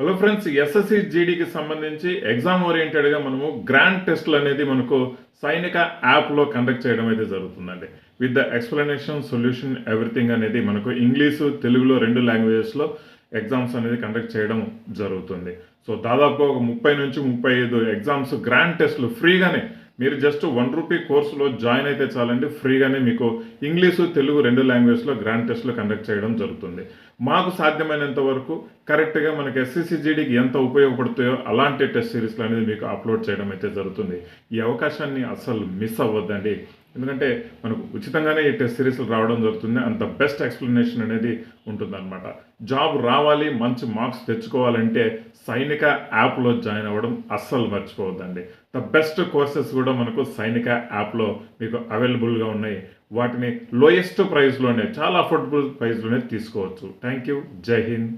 Hello friends, SSC జీడీకి సంబంధించి exam ఓరియంటెడ్గా మనము grand టెస్ట్లు అనేది మనకు సైనిక యాప్లో కండక్ట్ చేయడం అయితే జరుగుతుందండి. With the explanation, solution, everything అనేది మనకు ఇంగ్లీషు, తెలుగులో 2 లాంగ్వేజెస్లో ఎగ్జామ్స్ అనేది కండక్ట్ చేయడం జరుగుతుంది. సో దాదాపు ఒక 30 నుంచి 35 ఎగ్జామ్స్ గ్రాండ్ టెస్ట్లు ఫ్రీగానే, మీరు జస్ట్ ₹1 కోర్సులో జాయిన్ అయితే చాలండి, ఫ్రీగానే మీకు ఇంగ్లీషు, తెలుగు 2 లాంగ్వేజ్లో గ్రాండ్ టెస్ట్లు కండక్ట్ చేయడం జరుగుతుంది. మాకు సాధ్యమైనంత వరకు కరెక్ట్గా మనకి ఎస్ఎస్సి జీడీకి ఎంత ఉపయోగపడుతాయో అలాంటి టెస్ట్ సిరీస్లు అనేది మీకు అప్లోడ్ చేయడం అయితే జరుగుతుంది. ఈ అవకాశాన్ని అస్సలు మిస్ అవ్వద్దండి. ఎందుకంటే మనకు ఉచితంగానే ఈ టెస్ట్ సిరీస్లు రావడం జరుగుతుంది. అంత బెస్ట్ ఎక్స్ప్లెనేషన్ అనేది ఉంటుందన్నమాట. జాబ్ రావాలి, మంచి మార్క్స్ తెచ్చుకోవాలంటే సైనిక యాప్లో జాయిన్ అవ్వడం అస్సలు మర్చిపోవద్దండి. ద బెస్ట్ కోర్సెస్ కూడా మనకు సైనిక యాప్లో మీకు అవైలబుల్గా ఉన్నాయి. వాటిని లోయెస్ట్ ప్రైస్లోనే, చాలా అఫోర్డబుల్ ప్రైస్లోనే తీసుకోవచ్చు. Thank you. జై హింద్.